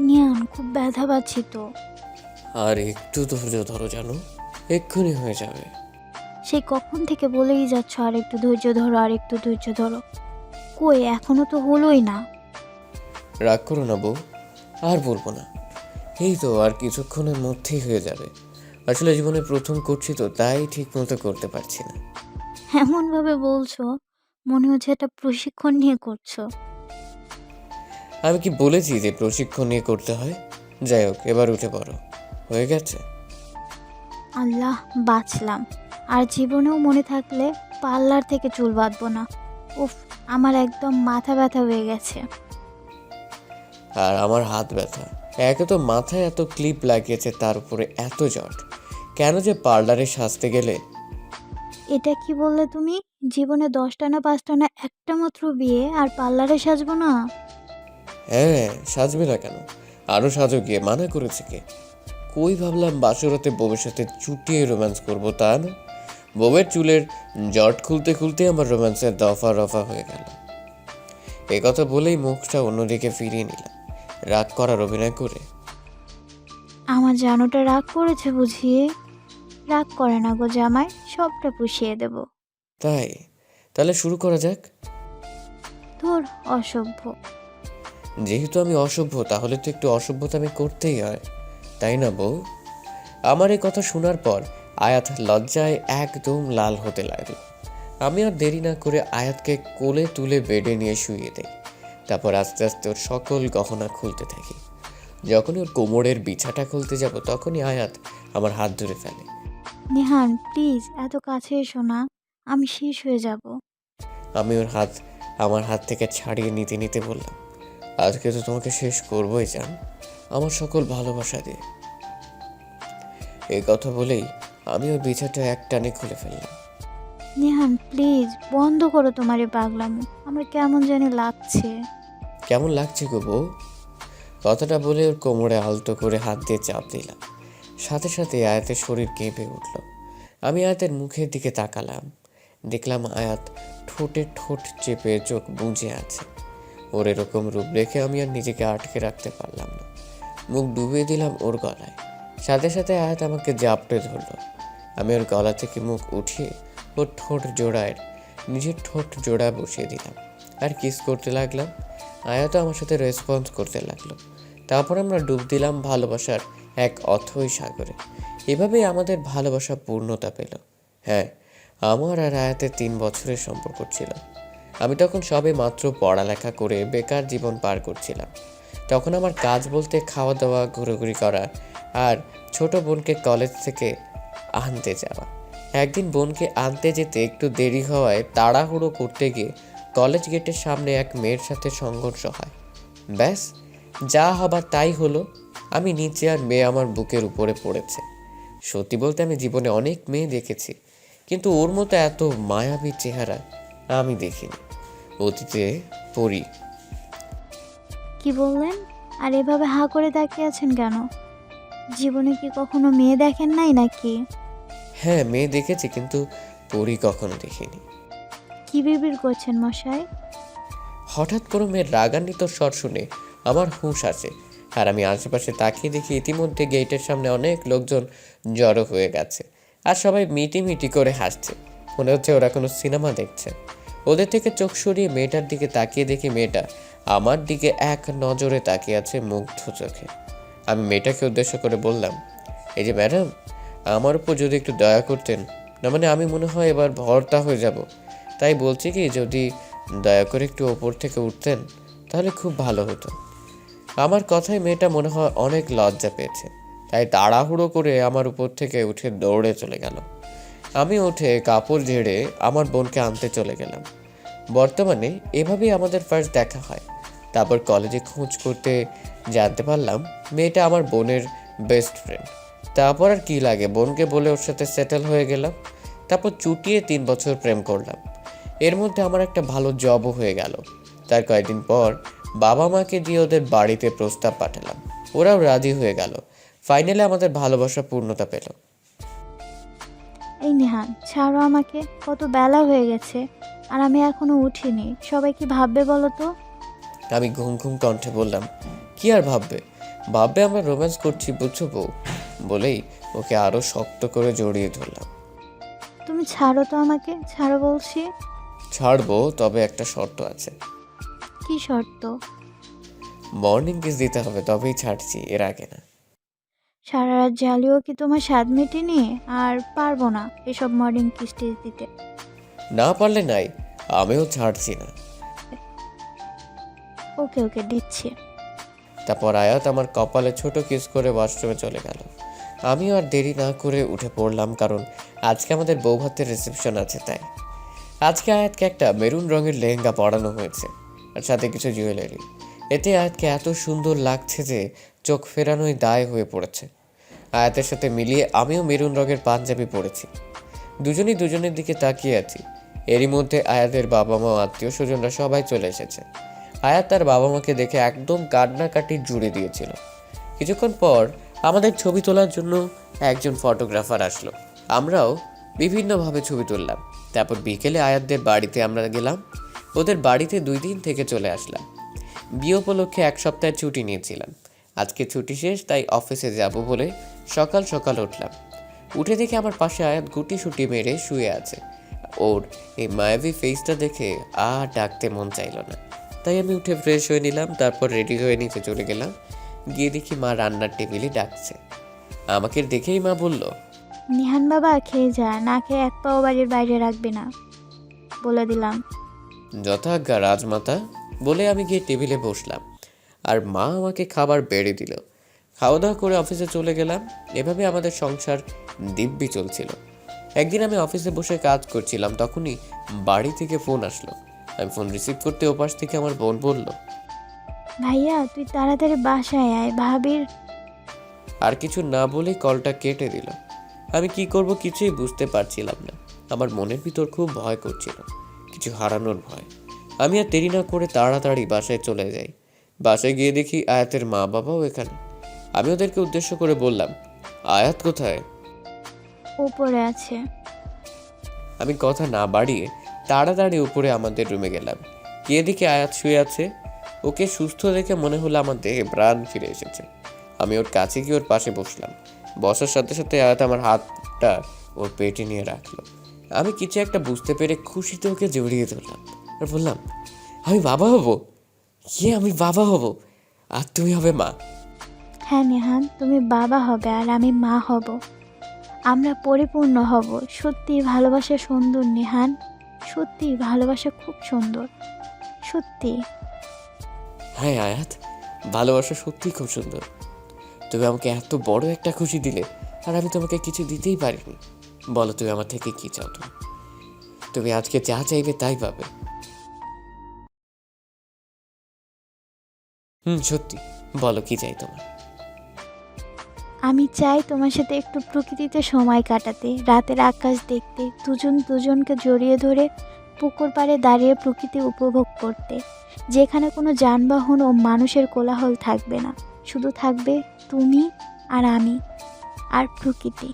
নিয়ান, খুব ব্যথা পাচ্ছি তো। আর একটু ধৈর্য ধরো, জানো এক্ষুনি হয়ে যাবে। সেই কখন থেকে বলেই যাচ্ছ আর একটু ধৈর্য ধরো, আর একটু ধৈর্য ধরো। কই, এখনো তো হলোই না। রাগ করো না বউ, আর বলবো না। এই তো আর কিছুক্ষণের মধ্যেই হয়ে যাবে। আসলে জীবনে প্রথম করছি তো, তাই ঠিক মতো করতে পারছি না। এমন ভাবে বলছো, মনে হচ্ছে এটা প্রশিক্ষণ নিয়ে করছো। আমি কি বলেছি যে প্রশিক্ষণ নিয়ে করতে হয়? যাই হোক, এবার উঠে পড়ো। হয়ে গেছে। আল্লাহ, বাঁচলাম। আর জীবনেও মনে থাকলে পার্লার থেকে চুল বাঁধবো না। উফ, আমার একদম মাথা ব্যথা হয়ে গেছে। আর আমার হাত ব্যথা। একে তো মাথায় এত ক্লিপ লাগিয়েছে, তার উপরে এত জট। কেন যে পার্লারে সাজতে গেলে। এটা কি বললে তুমি? জীবনে 10টা না 5টা না একটা মাত্র বিয়ে, আর পার্লারে সাজবো না? হ্যাঁ, সাজবে না কেন? আরো সাজো, গিয়ে মানা করেছে কে? কই ভাবলাম বাসরাতে বউয়ের সাথে চুটিয়ে রোম্যান্স করবো, তা না। বউয়ের চুলের জট খুলতে খুলতে আমার রোম্যান্সের দফা রফা হয়ে গেল। এ কথা বলেই মুখটা অন্যদিকে ফিরিয়ে নিলাম, রাগ করার অভিনয় করে। আমার জানোটা রাগ করেছে বুঝিয়ে? রাগ করে না গো জামাই, সবটা পুষিয়ে দেব। তাই? তাহলে শুরু করা যাক। ধুর, অসভ্য। যেহেতু আমি অসভ্য, তাহলে তো একটু অসভ্যতা আমি করতেই হয়, তাই না বউ? আমার এই কথা শোনার পর আয়াত লজ্জায় একদম লাল হতে লাগলো। আমি আর দেরি না করে আয়াতকে কোলে তুলে বেডে নিয়ে শুইয়ে দেই। তারপর আস্তে আস্তে ওর সকল গহনা খুলতে থাকি। যখনই ওর কোমরের বিছাটা খুলতে যাব, তখনই আয়াত আমার হাত ধরে ফেলে। নিহান, প্লিজ এত কাছে এসো না, আমি শেষ হয়ে যাব। আমি ওর হাত আমার হাত থেকে ছাড়িয়ে নিতে নিতে বললাম, আজকে তো তোমাকে শেষ করবোই জান, আমার সকল ভালোবাসা দিয়ে। এই কথা বলেই আমি ওর বিছাটা এক টানে খুলে ফেললাম। নিহান, প্লিজ বন্ধ করো তোমার এই পাগলামো, আমার কেমন জানি লাগছে। কেমন লাগছে গো বউ? কথাটা বলে ওর কোমরে আলতো করে হাত দিয়ে চাপ দিলাম। সাথে সাথে আয়াতের শরীর কেঁপে উঠল। আমি আয়াতের মুখের দিকে তাকালাম। দেখলাম আয়াত ঠোঁটে ঠোঁট চেপে চোখ বুজে আছে। ওর এরকম রূপ দেখে আমি আর নিজেকে আটকে রাখতে পারলাম না। মুখ ডুবিয়ে দিলাম ওর গলায়। সাথে সাথে আয়াত আমাকে জাপটে ধরলো। আমি ওর গলা থেকে মুখ উঠিয়ে ওর ঠোঁট জোড়ায় নিজের ঠোঁট জোড়া বসিয়ে দিলাম আর কিস করতে লাগলাম। আয়াতও আমার সাথে রেসপন্স করতে লাগলো। তারপর আমরা ডুব দিলাম ভালোবাসার এক অথৈ সাগরে। এভাবেই আমাদের ভালোবাসা পূর্ণতা পেল। হ্যাঁ, আমার আর আয়াতের 3 বছরের সম্পর্ক ছিল। আমি তখন সবে মাত্র পড়ালেখা করে বেকার জীবন পার করছিলাম। তখন আমার কাজ বলতে খাওয়া দাওয়া, ঘোরাঘুরি করা আর ছোট বোনকে কলেজ থেকে আনতে যাওয়া। একদিন বোনকে আনতে যেতে একটু দেরি হওয়ায় তাড়াহুড়ো করতে গিয়ে কলেজ গেটের সামনে এক মেয়ের সাথে সংঘর্ষ হয়। ব্যাস, যা হবার তাই হলো। আমি নিচে আর মেয়ে আমার বুকের উপরে পড়েছে। সত্যি বলতে আমি জীবনে অনেক মেয়ে দেখেছি, কিন্তু ওর মতো এত মায়াবী চেহারা আমি দেখিনি। অতীতে পড়ি। কি বললেন? আর এভাবে হাঁ করে তাকিয়ে আছেন কেন? জীবনে কি কখনো মেয়ে দেখেন নাই নাকি? হ্যাঁ, মেয়ে দেখেছি, কিন্তু পড়ি কখনো দেখিনি। কি বিড়বিড় করছেন মশাই? হঠাৎ কোনো মেয়ের রাগান্বিত স্বর শুনে আমার হুঁশ আসে। আর আমি আশেপাশে তাকিয়ে দেখি ইতিমধ্যে গেটের সামনে অনেক লোকজন জড়ো হয়ে গেছে। আর সবাই মিটি করে হাসছে। মনে হচ্ছে ওরা কোনো সিনেমা দেখছে। ওদের থেকে চোখ সরিয়ে মেয়েটার দিকে তাকিয়ে দেখি মেয়েটা আমার দিকে এক নজরে তাকিয়ে আছে মুগ্ধ চোখে। আমি মেয়েটাকে উদ্দেশ্য করে বললাম, এই যে ম্যাডাম, আমার উপর যদি একটু দয়া করতেন। না মানে আমি মনে হয় এবার ভর্তা হয়ে যাব। তাই বলছি কি, যদি দয়া করে একটু ওপর থেকে উঠতেন তাহলে খুব ভালো হতো। আমার কথায় মেয়েটা মনে হয় অনেক লজ্জা পেয়েছে, তাই তাড়াহুড়ো করে আমার উপর থেকে উঠে দৌড়ে চলে গেল। আমি উঠে কাপড় ঝেড়ে আমার বোনকে আনতে চলে গেলাম। বর্তমানে এভাবেই আমাদের ফার্স্ট দেখা হয়। তারপর কলেজে খোঁজ করতে জানতে পারলাম মেয়েটা আমার বোনের বেস্ট ফ্রেন্ড। তারপর আর কি লাগে, বোনকে বলে ওর সাথে সেটেল হয়ে গেলাম। তারপর চুটিয়ে 3 বছর প্রেম করলাম। এর মধ্যে আমার একটা ভালো জবও হয়ে গেল। তার কয়েকদিন পর বাবা মাকে দিয়ে ওদের বাড়িতে প্রস্তাব পাঠালাম। ওরাও রাজি হয়ে গেল। ফাইনালি আমাদের ভালোবাসা পূর্ণতা পেল। এই নিহান, ছাড়ো আমাকে, কত বেলা হয়ে গেছে আর আমি এখনো উঠিনি। সবাই কি ভাববে বলো তো? আমি ঘুম ঘুম কণ্ঠে বললাম, কি আর ভাববে? ভাববে আমরা রোম্যান্স করছি, বুঝছো বউ? বলেই ওকে আরো শক্ত করে জড়িয়ে ধরলাম। তুমি ছাড়ো তো আমাকে, ছাড়ো বলছি। ছাড়বো, তবে একটা শর্ত আছে। কি শর্ত? মর্নিং কিস দিতে হবে, তবেই ছাড়ছি, এর আগে না। সারা রাত জ্বালিয়েও কি তোমার স্বাদ মেটেনি? আর পারবো না এসব মর্নিং কিস্টিজ দিতে। না পারলে নাই, আমিও ছাড়ছি না। ওকে ওকে, দিচ্ছি। তারপর আয়াত আমার কপালে ছোট কিস করে ওয়াশরুমে চলে গেল। আমিও আর দেরি না করে উঠে পড়লাম, কারণ আজকে আমাদের বউ ভাতের রিসেপশন আছে তাই। আজকে আয়াতকে একটা মেরুন রঙের লেহেঙ্গা পরানো হয়েছে, আর সাথে কিছু জুয়েলারি। এতে আয়াতকে এত সুন্দর লাগছে যে চোখ ফেরানোই দায় হয়ে পড়েছে। আয়াতের সাথে মিলিয়ে আমিও মেরুন রঙের পাঞ্জাবি পরেছি। দুজনেই দুজনের দিকে তাকিয়ে আছি। এরই মধ্যে আয়াতের বাবা মা, আত্মীয় স্বজনরা সবাই চলে এসেছে। আয়াত তার বাবা মাকে দেখে একদম কান্নাকাটি জুড়ে দিয়েছিল। কিছুক্ষণ পর আমাদের ছবি তোলার জন্য একজন ফটোগ্রাফার আসলো। আমরাও বিভিন্নভাবে ছবি তুললাম। তারপর বিকেলে আয়াতদের বাড়িতে আমরা গেলাম। ওদের বাড়িতে 2 দিন থেকে চলে আসলাম। বিয়ে উপলক্ষে 1 সপ্তাহের ছুটি নিয়েছিলাম। আজকে ছুটি শেষ, তাই অফিসে যাব বলে সকাল সকাল উঠলাম। উঠে দেখে আমার পাশে আয়াত গুটি সুটি মেরে শুয়ে আছে। ওর এই মায়াবী ফেসটা দেখে আর ডাকতে মন চাইল না, তাই আমি উঠে ফ্রেশ হয়ে নিলাম। তারপর রেডি হয়ে নিচে চলে গেলাম। গিয়ে দেখি মা রান্নার টেবিলে ডাকছে। আমাকে দেখেই মা বলল, নিহান বাবা, খেয়ে যা, না খেয়ে এক পাও বাড়ির বাইরে রাখবে না, বলে দিলাম। যথাজ্ঞা রাজমাতা, বলে আমি গিয়ে টেবিলে বসলাম। আর মা আমাকে খাবার বেড়ে দিল। খাওয়া দাওয়া করে অফিসে চলে গেলাম। এভাবে আমাদের সংসার দিব্যি চলছিল। একদিন আমি অফিসে বসে কাজ করছিলাম, তখনই বাড়ি থেকে ফোন আসলো। আমি ফোন রিসিভ করতে ওপাশ থেকে আমার বোন বলল, ভাইয়া তুই তাড়াতাড়ি বাসায় আয়, ভাবির। আর কিছু না বলেই কলটা কেটে দিল। আমি কি করব কিছুই বুঝতে পারছিলাম না। আমার মনের ভিতর খুব ভয় করছিল, কিছু হারানোর ভয়। আমি আর দেরি না করে তাড়াতাড়ি বাসায় চলে যাই। বাসায় গিয়ে দেখি আয়াতের মা বাবাও এখানে। আমি ওদেরকে উদ্দেশ্য করে বললাম, আয়াত কোথায়? উপরে আছে। আমি কথা না বাড়িয়ে তাড়াতাড়ি উপরে আমাদের রুমে গেলাম। গিয়ে দেখি আয়াত শুয়ে আছে। ওকে সুস্থ দেখে মনে হলো আমার দেহে প্রাণ ফিরে এসেছে। আমি ওর কাছে গিয়ে ওর পাশে বসলাম। বসার সাথে সাথে আয়াত আমার হাতটা ওর পেটে নিয়ে রাখলো। আমি কিছু একটা বুঝতে পেরে খুশিতে ওকে জড়িয়ে ধরলাম আর বললাম, আমি বাবা হব। আমি বাবা হব, আর তুমি হবে মা। হ্যাঁ নিহান, তুমি বাবা হবে আর আমি মা হব। আমরা পরিপূর্ণ হব। সত্যি ভালোবাসা সুন্দর নিহান, সত্যি ভালোবাসা খুব সুন্দর, সত্যি। হ্যাঁ আয়াত, ভালোবাসা সত্যি খুব সুন্দর। তুমি আমাকে এত বড় একটা খুশি দিলে, আর আমি তোমাকে কিছু দিতেই পারিনি। বলো তুমি আমার থেকে কি চাও? তুমি আজকে যা চাইবে তাই পাবে। সত্যি বলো, কি চাই তোমার? আমি চাই তোমার সাথে একটু প্রকৃতিতে সময় কাটাতে, রাতের আকাশ দেখতে, দুজন দুজনকে জড়িয়ে ধরে পুকুর পাড়ে দাঁড়িয়ে প্রকৃতি উপভোগ করতে, যেখানে কোনো যানবাহন ও মানুষের কোলাহল থাকবে না, শুধু থাকবে তুমি আর আমি আর প্রকৃতি।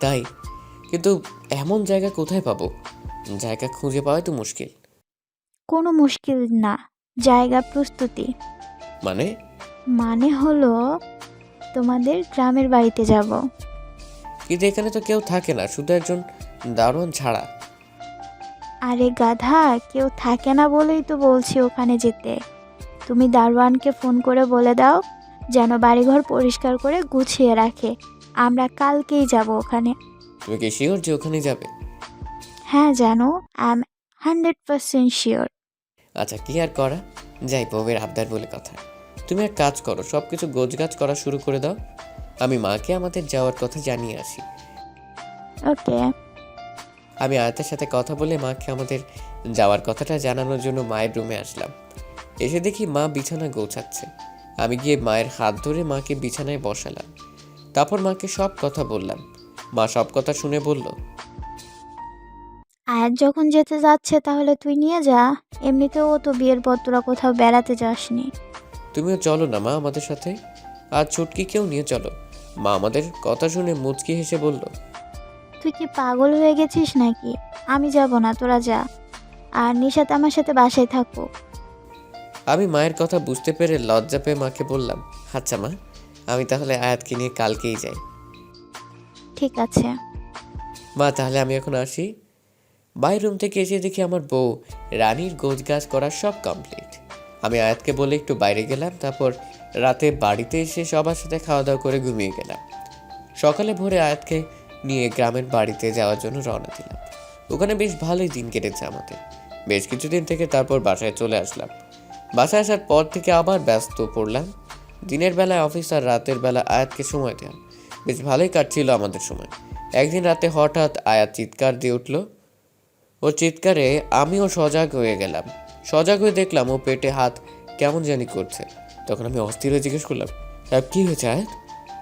তাই? কিন্তু এমন জায়গা কোথায় পাবো? জায়গা খুঁজে পাওয়াই তো মুশকিল। কোনো মুশকিল না, জায়গা প্রস্তুতি। মানে? মানে হলো তোমাদের গ্রামের বাড়িতে যাব। কিন্তু এখানে তো কেউ থাকে না, শুধু একজন দারোয়ান ছাড়া। আরে গাধা, কেউ থাকে না বলেই তো বলছি ওখানে যেতে। তুমি দারোয়ানকে ফোন করে বলে দাও যেন বাড়িঘর পরিষ্কার করে গুছিয়ে রাখে। আমরা কালকেই যাব ওখানে। তুমি কি শিওর যে ওখানে যাবে? হ্যাঁ জানো, আই এম 100% শিওর। আচ্ছা, কি আর করা, যাই, বউয়ের আবদার বলে কথা। তুমি এক কাজ করো, সব কিছু গোছগাছ করা শুরু করে দাও। আমি মাকে আমাদের যাওয়ার কথা জানিয়ে আসি। ওকে। আমি আয়াতের সাথে কথা বলে মাকে আমাদের যাওয়ার কথাটা জানানোর জন্য মায়ের রুমে আসলাম। এসে দেখি মা বিছানা গোছাচ্ছে। আমি গিয়ে মায়ের হাত ধরে মাকে বিছানায় বসালাম। তারপর মাকে সব কথা বললাম। মা সব কথা শুনে বলল, আয়াত যখন যেতে যাচ্ছে তাহলে তুই নিয়ে যা, এমনিতেও তো বিয়ের পর তোরা কোথাও বেড়াতে যাসনি। তুমিও চলো না মা আমাদের সাথে, আর ছুটকিকেও নিয়ে চলো। মা আমাদের কথা শুনে মুচকি হেসে বলল, তুই কি পাগল হয়ে গেছিস নাকি? আমি যাব না, তোরা যা। আর নিশাত আমার সাথে বাসায় থাকবো। আমি মায়ের কথা বুঝতে পেরে লজ্জা পেয়ে মাকে বললাম, আচ্ছা মা, আমি তাহলে আয়াতকে নিয়ে কালকেই যাই। ঠিক আছে। মা তাহলে আমি এখন আসি। বাইরের রুম থেকে এসে দেখি আমার বউ রানীর গোছগাছ করা সব কমপ্লিট। আমি আয়াতকে বলে একটু বাইরে গেলাম, তারপর রাতে বাড়িতে এসে সবার সাথে খাওয়া দাওয়া করে ঘুমিয়ে গেলাম। সকালে ভোরে আয়াতকে নিয়ে গ্রামের বাড়িতে যাওয়ার জন্য রওনা দিলাম। ওখানে বেশ ভালোই দিন কেটেছে আমাদের। বেশ কিছুদিন থেকে তারপর বাসায় চলে আসলাম। বাসায় আসার পর থেকে আবার ব্যস্ত পড়লাম। দিনের বেলায় অফিস আর রাতের বেলা আয়াতকে সময় দেওয়া, বেশ ভালোই কাটছিল আমাদের সময়। একদিন রাতে হঠাৎ আয়াত চিৎকার দিয়ে উঠল। ওর চিৎকারে আমিও সজাগ হয়ে গেলাম। সজাগ হয়ে দেখলাম ও পেটে হাত কেমন জানি করছে। তখন আমি অস্থির হয়ে জিজ্ঞেস করলাম, কি হয়েছে আয়াত,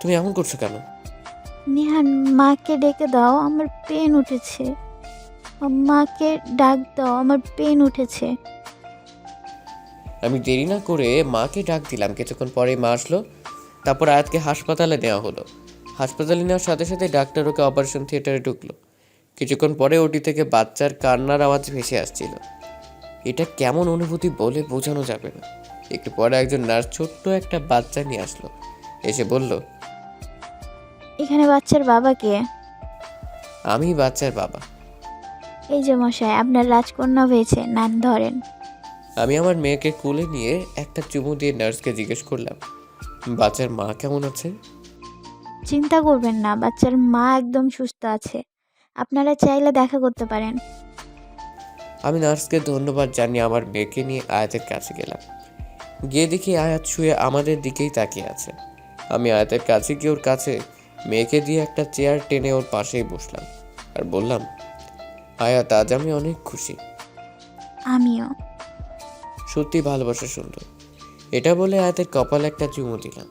তুমি এমন করছো কেন? নিহান, মাকে ডেকে দাও, আমার পেন উঠেছে। মাকে ডাক দাও, আমার পেন উঠেছে। আমি দেরি না করে মাকে ডাক দিলাম। কিছুক্ষণ পরে মা আসলো। তারপর আয়াতকে হাসপাতালে নেওয়া হলো। হাসপাতালে নেওয়ার সাথে সাথে ডাক্তার ওকে অপারেশন থিয়েটারে ঢুকলো। কিছুক্ষণ পরে ওটি থেকে বাচ্চার কান্নার আওয়াজ ভেসে আসছিল। এটা কেমন অনুভূতি বলে বোঝানো যাবে না। একটু পরে একজন নার্স ছোট্ট একটা বাচ্চা নিয়ে আসলো। এসে বলল, এখানে বাচ্চার বাবা কে? আমি বাচ্চার বাবা। এই যে মশাই, আপনার রাজকন্যা হয়েছে, নান ধরেন। আমি আমার মেয়েকে কোলে নিয়ে একটা চুমু দিয়ে নার্সকে জিজ্ঞেস করলাম, বাচ্চার মা কেমন আছে? চিন্তা করবেন না, বাচ্চার মা একদম সুস্থ আছে। আপনারা চাইলে দেখা করতে পারেন। আমি নার্সকে ধন্যবাদ জানিয়ে আমার মেয়েকে নিয়ে আয়াতের কাছে গেলাম। গিয়ে দেখি আয়াত শুয়ে আমাদের দিকেই তাকিয়ে আছে। আমি আয়াতের কাছে গিয়ে ওর কাছে মেয়েকে দিয়ে একটা চেয়ার টেনে ওর পাশেই বসলাম আর বললাম, আয়াত আজ আমি অনেক খুশি। আমিও। সত্যি ভালোবাসা সুন্দর। এটা বলে আয়াতের কপালে একটা চুমু দিলাম।